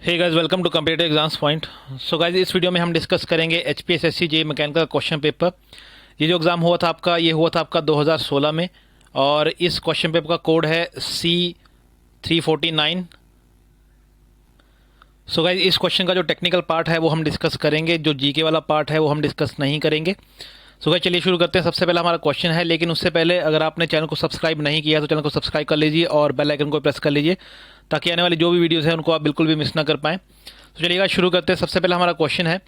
Hey guys, welcome to competitive exams point. So guys, इस video में हम discuss करेंगे HPSSC JE mechanical question paper. ये जो एग्ज़ाम हुआ था आपका, ये हुआ था आपका 2016 में, और इस क्वेश्चन पेपर का कोड है C349। सो गाइस, इस क्वेश्चन का जो टेक्निकल पार्ट है वो हम डिस्कस करेंगे, जो जीके वाला पार्ट है वो हम डिस्कस नहीं करेंगे। सो गाइस, चलिए शुरू करते हैं। सबसे पहला हमारा क्वेश्चन है, लेकिन उससे पहले अगर आपने चैनल को सब्सक्राइब नहीं किया तो चैनल को सब्सक्राइब कर लीजिए और बेल आइकन को प्रेस कर लीजिए, ताकि आने वाली जो भी वीडियोस हैं उनको आप बिल्कुल भी मिस ना कर पाएँ। तो चलिएगा शुरू करते हैं। सबसे पहला हमारा क्वेश्चन है,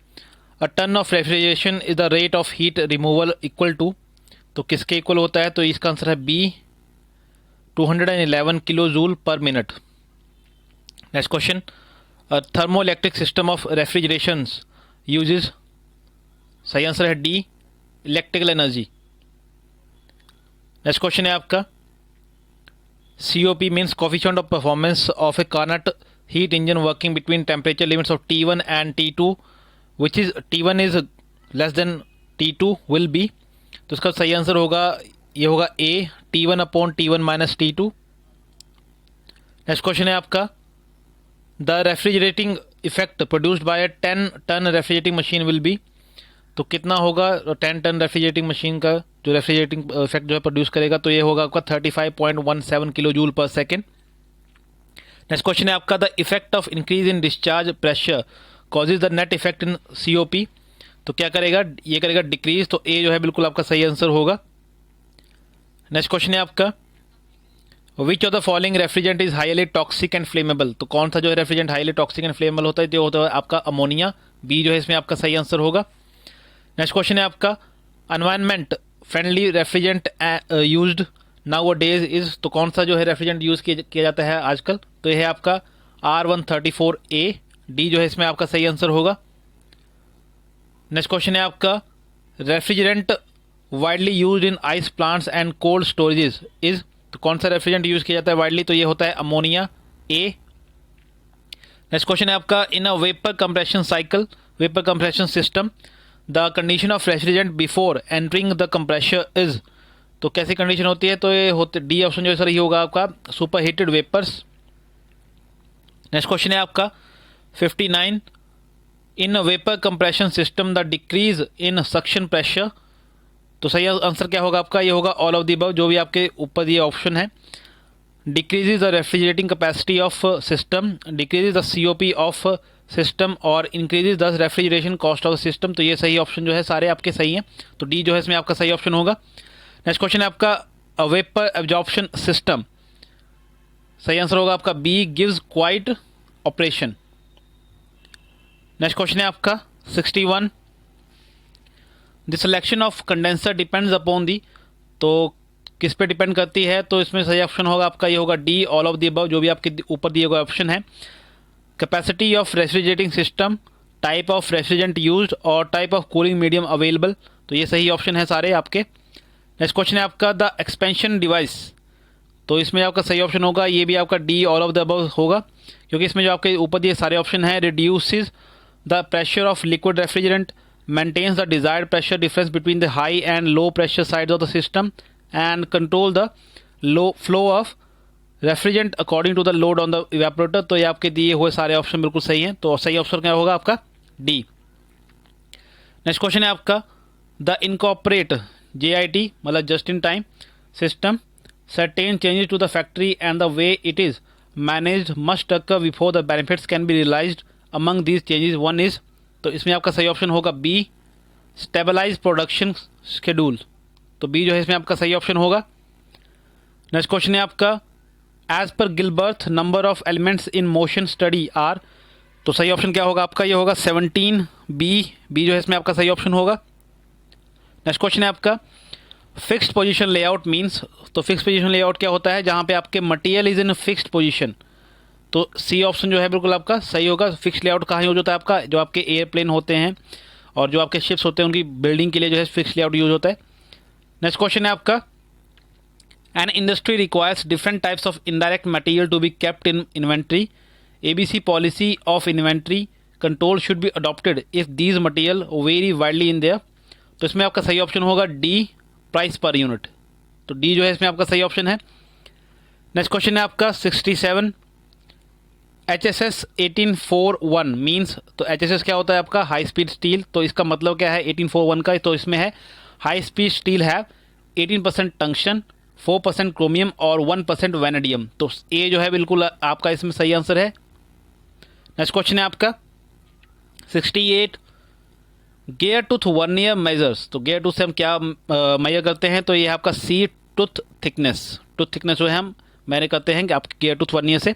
a ton of refrigeration is the rate of heat removal equal to. तो किसके इक्वल होता है? तो इसका आंसर है B, 211 kilo joule per minute. Next question, thermo electric system of refrigeration uses. सही आंसर है D, electrical energy. Next question है आपका, COP means coefficient of performance of a Carnot heat engine working between temperature limits of T1 and T2, which is T1 is less than T2 will be। तो इसका सही answer होगा, ये होगा A, T1 upon T1 minus T2। Next question है आपका, the refrigerating effect produced by 10 ton refrigerating machine will be. तो कितना होगा 10 टन रेफ्रिजरेटिंग मशीन का जो रेफ्रिजरेटिंग इफेक्ट जो है प्रोड्यूस करेगा? तो ये होगा आपका 35.17 किलो जूल पर सेकेंड। नेक्स्ट क्वेश्चन है आपका, the effect of increase in discharge pressure causes the net effect in COP। तो क्या करेगा? ये करेगा डिक्रीज। तो ए जो है बिल्कुल आपका सही आंसर होगा। नेक्स्ट क्वेश्चन है आपका, which of the following refrigerant is highly toxic and flammable. तो कौन सा जो है refrigerant highly toxic and flammable होता है? जो होता है आपका अमोनिया। बी जो है इसमें आपका सही आंसर होगा। नेक्स्ट क्वेश्चन है आपका, environment friendly refrigerant used now days is. तो कौन सा जो है रेफ्रिजरेंट यूज किया जाता है आजकल? तो यह है आपका R134A। डी जो है इसमें आपका सही आंसर होगा। नेक्स्ट क्वेश्चन है आपका, refrigerant widely used in ice plants and cold storages is. तो कौन सा रेफ्रिजरेंट यूज किया जाता है वाइडली? तो ये होता है अमोनिया, ए। नेक्स्ट क्वेश्चन है आपका, in a vapour compression cycle, vapour compression system, the condition of refrigerant before entering the compressor is. तो कैसी कंडीशन होती है? तो ये होते डी ऑप्शन जो है सर ये होगा आपका super heated vapours. Next question है आपका 59, in vapour compression system the decrease in suction pressure. तो सही आंसर क्या होगा आपका? ये होगा ऑल ऑफ द अबव, जो भी आपके ऊपर ये ऑप्शन है। Decreases the refrigerating capacity of system, decreases the COP of system, और increases the refrigeration cost of system. तो ये सही ऑप्शन जो है सारे आपके सही हैं। तो डी जो है इसमें आपका सही ऑप्शन होगा। नेक्स्ट क्वेश्चन है आपका, अ वेपर एब्जॉर्प्शन सिस्टम। सही आंसर होगा आपका B, gives quiet operation. Next question है आपका 61, the selection of condenser depends upon the. तो किस पे डिपेंड करती है? तो इसमें सही ऑप्शन होगा आपका ये होगा D, all of the above, जो भी आपके ऊपर दिए गए ऑप्शन है। Capacity of refrigerating system, type of refrigerant used, और type of cooling medium available. तो ये सही ऑप्शन है सारे आपके। नेक्स्ट क्वेश्चन है आपका, द एक्सपेंशन डिवाइस। तो इसमें आपका सही ऑप्शन होगा ये भी आपका D, all of the above होगा, क्योंकि इसमें जो आपके ऊपर दिए सारे ऑप्शन हैं, reduces the pressure of liquid refrigerant, maintains the desired pressure difference between the high and low pressure sides of the system, and control the low flow of refrigerant according to the load on the evaporator. तो ये आपके दिए हुए सारे option बिल्कुल सही हैं। तो सही ऑप्शन क्या होगा आपका? डी। नेक्स्ट क्वेश्चन है आपका, द इनकॉर्पोरेट JIT मतलब just in time system, certain changes to the factory and the way it is managed must occur before the benefits can be realized। among these changes one is। तो इसमें आपका सही option होगा B, stabilise production schedule. तो B जो है इसमें आपका सही ऑप्शन होगा। नेक्स्ट क्वेश्चन है आपका, as per Gilbreth number of elements in motion study are. तो सही ऑप्शन क्या होगा आपका? ये होगा 17, बी। बी जो है इसमें आपका सही ऑप्शन होगा। नेक्स्ट क्वेश्चन है आपका, फिक्स्ड पोजीशन लेआउट मींस। तो फिक्स्ड पोजीशन लेआउट क्या होता है? जहां पे आपके material is in fixed position. तो सी ऑप्शन जो है बिल्कुल आपका सही होगा। फिक्स्ड लेआउट कहाँ यूज होता है आपका? जो आपके एयरप्लेन होते हैं और जो आपके शिप्स होते हैं उनकी बिल्डिंग के लिए जो है फिक्स्ड लेआउट यूज होता है। नेक्स्ट क्वेश्चन है आपका, an industry requires different types of indirect material to be kept in inventory, ABC policy of inventory control should be adopted if these material very widely in there. तो इसमें आपका सही option होगा D, price per unit. तो D जो है इसमें आपका सही ऑप्शन है। नेक्स्ट क्वेश्चन है आपका 67, HSS 1841 मीन्स, तो HSS क्या होता है आपका हाई स्पीड स्टील, तो इसका मतलब क्या है 1841 का, तो इसमें है हाई स्पीड स्टील है 18% टंक्शन, 4% क्रोमियम और 1% वैनेडियम। तो ये जो है बिल्कुल आपका इसमें सही आंसर है। नेक्स्ट क्वेश्चन है आपका 68 गेयर टूथ वर्नियर मेजर्स, तो गेयर टूथ से हम क्या मेजर करते हैं, तो ये आपका C tooth thickness, tooth thickness जो है हम मेजर करते हैं कि आपके गेयर टूथ वर्नियर से।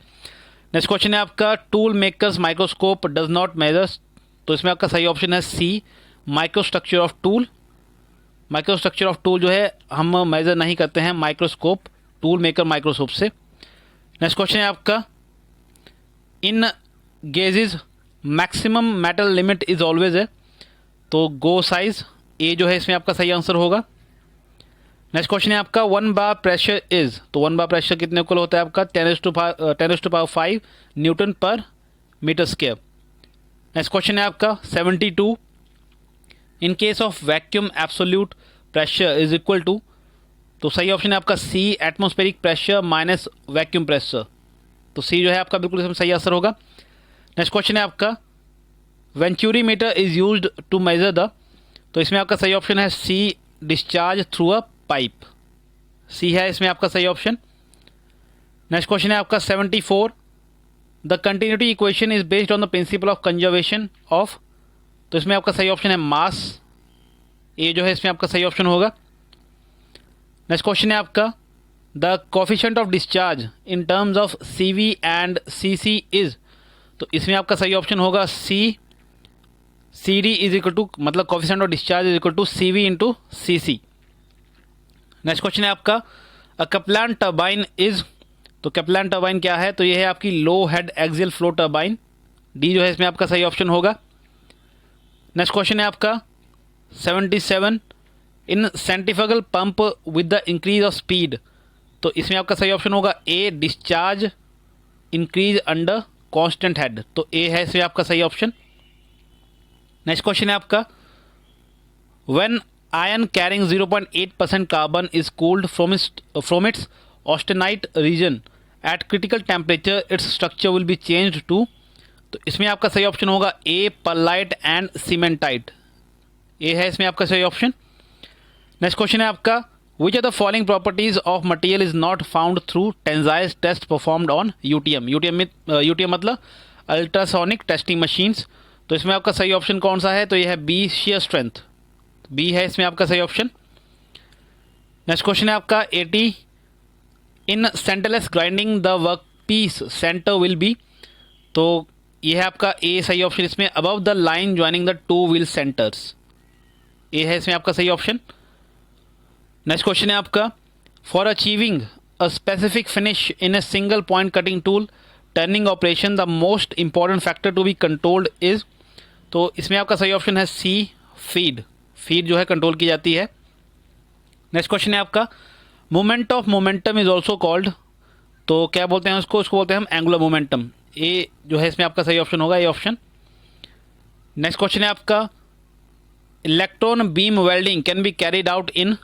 नेक्स्ट क्वेश्चन है आपका tool makers microscope does not measures, तो इसमें आपका सही ऑप्शन है C microstructure of tool. Microstructure of tool जो है हम मेजर नहीं करते हैं माइक्रोस्कोप, टूल मेकर माइक्रोस्कोप से। नेक्स्ट क्वेश्चन है आपका in gauges maximum metal limit is always है, तो गो साइज ए जो है इसमें आपका सही आंसर होगा। नेक्स्ट क्वेश्चन है आपका 1 बार प्रेशर इज, तो 1 बार प्रेशर कितने इक्वल होता है आपका 10⁵ न्यूटन पर मीटर स्क्वायर। नेक्स्ट क्वेश्चन है आपका 72 in case of vacuum absolute pressure is equal to, तो सही ऑप्शन है आपका C atmospheric pressure minus vacuum pressure, तो सी जो है आपका बिल्कुल इसमें सही आंसर होगा। नेक्स्ट क्वेश्चन है आपका venturi meter is used to measure the, तो इसमें आपका सही ऑप्शन है C discharge through a pipe, C है इसमें आपका सही ऑप्शन। नेक्स्ट क्वेश्चन है आपका 74 the continuity equation is based on the principle of conservation of, तो इसमें आपका सही ऑप्शन है मास, ए जो है इसमें आपका सही ऑप्शन होगा। नेक्स्ट क्वेश्चन है आपका the coefficient of discharge in terms of C V and C C is, तो इसमें आपका सही ऑप्शन होगा C C D is equal to, मतलब coefficient of discharge is equal to C V into C C. Next question है आपका a Kaplan turbine is, तो Kaplan turbine क्या है, तो ये है आपकी low head axial flow turbine, D जो है इसमें आपका सही ऑप्शन होगा। नेक्स्ट क्वेश्चन है आपका 77 in centrifugal pump with the increase of speed, तो इसमें आपका सही ऑप्शन होगा A discharge increase under constant head, तो ए है इसमें आपका सही ऑप्शन। नेक्स्ट क्वेश्चन है आपका when iron carrying 0.8% carbon is cooled from its austenite region at critical temperature its structure will be changed to, तो इसमें आपका सही ऑप्शन होगा A pearlite and cementite, A है इसमें आपका सही ऑप्शन। नेक्स्ट क्वेश्चन है आपका which are the following properties of material is not found through tensile test performed on UTM, UTM मतलब अल्ट्रासोनिक टेस्टिंग मशीन्स, तो इसमें आपका सही ऑप्शन कौन सा है, तो यह है बी शेयर स्ट्रेंथ, बी है इसमें आपका सही ऑप्शन। नेक्स्ट क्वेश्चन है आपका 80 in centreless grinding the work piece centre will be, तो यह है आपका ए सही ऑप्शन इसमें above the line joining the two wheel centres, A है इसमें आपका सही ऑप्शन। नेक्स्ट क्वेश्चन है आपका for achieving a specific finish in a single point cutting tool turning operation the most important factor to be controlled is, तो इसमें आपका सही ऑप्शन है सी फीड, फीड जो है कंट्रोल की जाती है। नेक्स्ट क्वेश्चन है आपका moment of momentum is also called, तो क्या बोलते हैं उसको बोलते हैं हम एंगुलर मोमेंटम, ए जो है इसमें आपका सही ऑप्शन होगा, ए ऑप्शन। नेक्स्ट क्वेश्चन है आपका electron beam welding can be carried out in,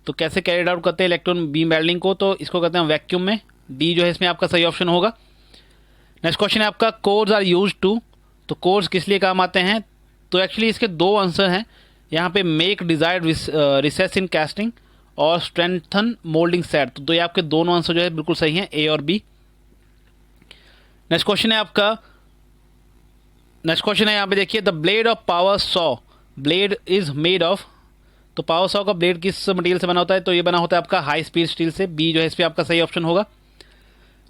तो कैसे कैरिड आउट करते हैं इलेक्ट्रॉन बीम वेल्डिंग को, तो इसको कहते हैं वैक्यूम में, डी जो है इसमें आपका सही ऑप्शन होगा। नेक्स्ट क्वेश्चन है आपका कोर्स आर यूज टू, तो कोर्स किस लिए काम आते हैं, तो एक्चुअली इसके दो आंसर हैं यहाँ पे, मेक डिजायर्ड रिसेस इन कास्टिंग और स्ट्रेंथन मोल्डिंग सेट, तो ये आपके दोनों आंसर जो है बिल्कुल सही हैं, ए और बी। नेक्स्ट क्वेश्चन है आपका, नेक्स्ट क्वेश्चन है यहाँ पे देखिए the blade of power saw blade is made of, तो पावर सॉ का ब्लेड किस मटेरियल से बना होता है, तो ये बना होता है आपका हाई स्पीड स्टील से, बी जो है इस पर आपका सही ऑप्शन होगा।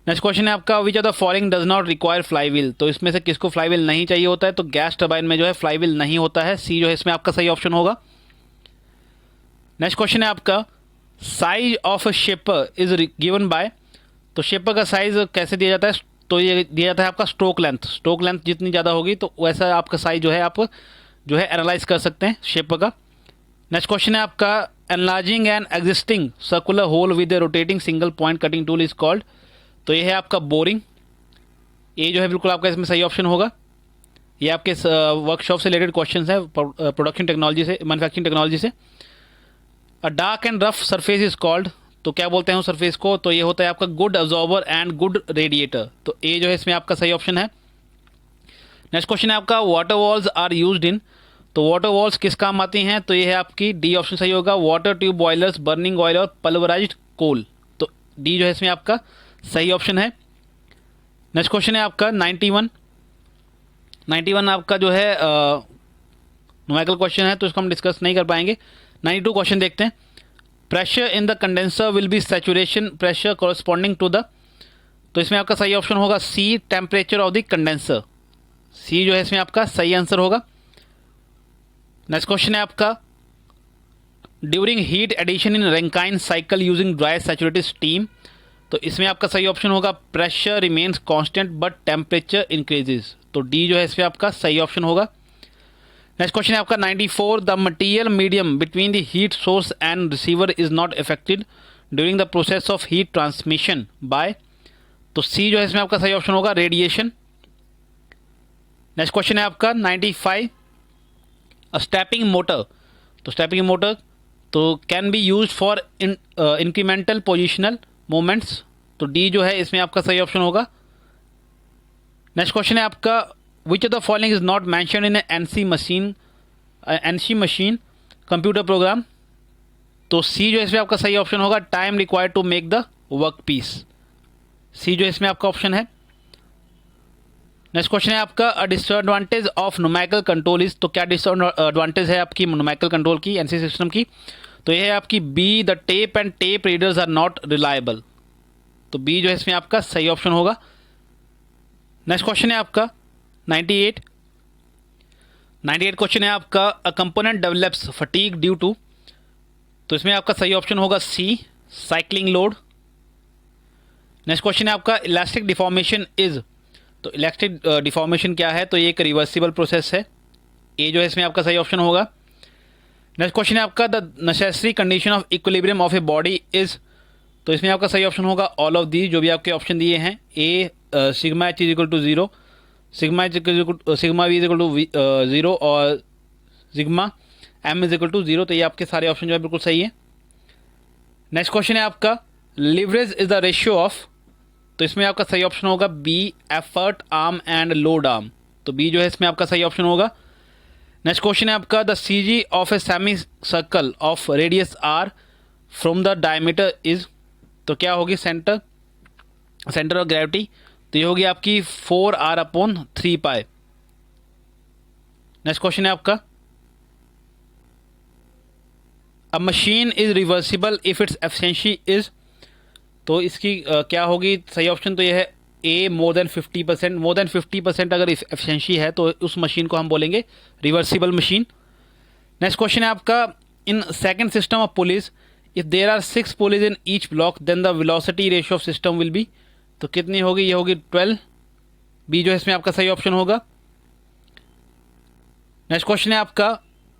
नेक्स्ट क्वेश्चन है आपका which are the following does not require flywheel, तो इसमें से किसको फ्लाईव्हील नहीं चाहिए होता है, तो गैस टरबाइन में जो है फ्लाईव्हील नहीं होता है, सी जो है इसमें आपका सही ऑप्शन होगा। नेक्स्ट क्वेश्चन है आपका size of a shaper is given by, तो शेपर का साइज कैसे दिया जाता है, तो ये दिया जाता है आपका स्ट्रोक लेंथ, स्ट्रोक लेंथ जितनी ज़्यादा होगी तो वैसा आपका साइज जो है आप जो है एनालाइज कर सकते हैं शेपर का। नेक्स्ट क्वेश्चन है आपका enlarging an existing circular hole with a rotating single point cutting tool is called, तो ये है आपका बोरिंग, ये जो है बिल्कुल आपका इसमें सही ऑप्शन होगा। ये आपके वर्कशॉप से रिलेटेड क्वेश्चन है प्रोडक्शन टेक्नोलॉजी से, मैन्युफैक्चरिंग टेक्नोलॉजी से। अ dark and rough surface is called, तो क्या बोलते हैं उस सरफेस को, तो ये होता है आपका good absorber and good radiator. तो ए जो है इसमें आपका सही ऑप्शन है। नेक्स्ट क्वेश्चन है आपका water walls are used in, तो वाटर वॉल्स किस काम आती हैं, तो ये है आपकी डी ऑप्शन सही होगा, water tube boilers, burning oil और पल्वराइज्ड कोल। तो डी जो है इसमें आपका सही ऑप्शन है। नेक्स्ट क्वेश्चन है आपका 91 आपका जो है न्यूमेरिकल क्वेश्चन है, तो इसको हम डिस्कस नहीं कर पाएंगे। 92 क्वेश्चन देखते हैं। Pressure in the condenser will be saturation pressure corresponding to the, तो इसमें आपका सही ऑप्शन होगा C, temperature of the condenser. C जो है इसमें आपका सही आंसर होगा। नेक्स्ट क्वेश्चन है आपका during heat addition in Rankine cycle using dry saturated steam, तो इसमें आपका सही ऑप्शन होगा pressure remains constant but temperature increases. तो डी जो है इसमें आपका सही ऑप्शन होगा। नेक्स्ट क्वेश्चन है आपका 94 the material medium between the heat source and receiver is not affected during the process of heat transmission by, तो सी जो है इसमें आपका सही ऑप्शन होगा रेडिएशन। नेक्स्ट क्वेश्चन है आपका 95 अ स्टेपिंग मोटर, तो स्टेपिंग मोटर तो can be use for incremental positional moments, तो डी जो है इसमें आपका सही ऑप्शन होगा। नेक्स्ट क्वेश्चन है आपका which of the following is not mention in NC machine computer program, तो सी जो है इसमें आपका सही ऑप्शन होगा time required to make the work piece. C जो इसमें आपका ऑप्शन है। नेक्स्ट क्वेश्चन है आपका a disadvantage of numerical control is, तो क्या डिसएडवांटेज है आपकी न्यूमेरिकल कंट्रोल की एनसी सिस्टम की, तो ये है आपकी B the tape and tape readers are not reliable, तो बी जो है इसमें आपका सही ऑप्शन होगा। नेक्स्ट क्वेश्चन है आपका 98 क्वेश्चन है आपका a component develops fatigue due to, तो इसमें आपका सही ऑप्शन होगा C, cycling load. Next question है आपका इलास्टिक डिफॉर्मेशन इज, तो इलास्टिक डिफॉर्मेशन क्या है, तो ये एक रिवर्सिबल प्रोसेस है। ए जो है इसमें आपका सही ऑप्शन होगा। नेक्स्ट क्वेश्चन है आपका the necessary condition of equilibrium of a body is, तो इसमें आपका सही ऑप्शन होगा ऑल ऑफ दी, जो भी आपके ऑप्शन दिए हैं। A sigma H is equal to 0, sigma V is equal to 0 और sigma M is equal to 0, तो ये आपके सारे ऑप्शन जो है बिल्कुल सही है। नेक्स्ट क्वेश्चन है आपका leverage is the ratio of, तो इसमें आपका सही ऑप्शन होगा B, effort arm and load arm, तो बी जो है इसमें आपका सही ऑप्शन होगा। नेक्स्ट क्वेश्चन है आपका the CG of a semi circle of radius R from the diameter is, तो क्या होगी सेंटर ऑफ ग्रेविटी, तो ये होगी आपकी 4r/3π। नेक्स्ट क्वेश्चन है आपका अ machine is reversible if its efficiency is, तो इसकी क्या होगी सही ऑप्शन, तो ये है ए मोर देन 50% अगर एफिशिएंसी है तो उस मशीन को हम बोलेंगे रिवर्सिबल मशीन। नेक्स्ट क्वेश्चन है आपका in second system of pulleys if there are 6 pulleys in each block then the velocity ratio of system will be, तो कितनी होगी, ये होगी 12। बी जो है इसमें आपका सही ऑप्शन होगा। नेक्स्ट क्वेश्चन है आपका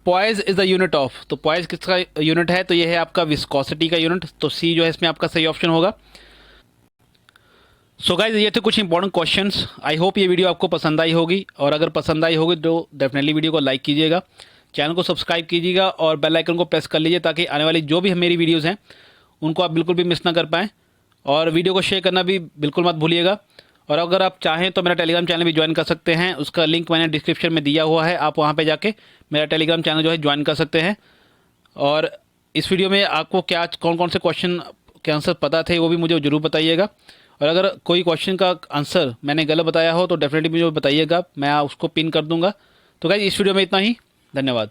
poise is the unit of, तो पॉइज किसका यूनिट है, तो ये है आपका विस्कोसिटी का यूनिट, तो सी जो है इसमें आपका सही ऑप्शन होगा। सो गाइज ये थे कुछ इंपॉर्टेंट क्वेश्चंस। आई होप ये वीडियो आपको पसंद आई होगी, और अगर पसंद आई होगी तो डेफिनेटली वीडियो को लाइक कीजिएगा, चैनल को सब्सक्राइब कीजिएगा और बेल आइकन को प्रेस कर लीजिए ताकि आने वाली जो भी मेरी वीडियोज़ हैं उनको आप बिल्कुल भी मिस ना कर पाएँ, और वीडियो को शेयर करना भी बिल्कुल मत भूलिएगा। और अगर आप चाहें तो मेरा टेलीग्राम चैनल भी ज्वाइन कर सकते हैं, उसका लिंक मैंने डिस्क्रिप्शन में दिया हुआ है, आप वहाँ पे जाके मेरा टेलीग्राम चैनल जो है ज्वाइन कर सकते हैं। और इस वीडियो में आपको क्या कौन कौन से क्वेश्चन के आंसर पता थे वो भी मुझे ज़रूर बताइएगा, और अगर कोई क्वेश्चन का आंसर मैंने गलत बताया हो तो डेफिनेटली मुझे बताइएगा, मैं उसको पिन कर दूँगा। तो गाइस इस वीडियो में इतना ही, धन्यवाद।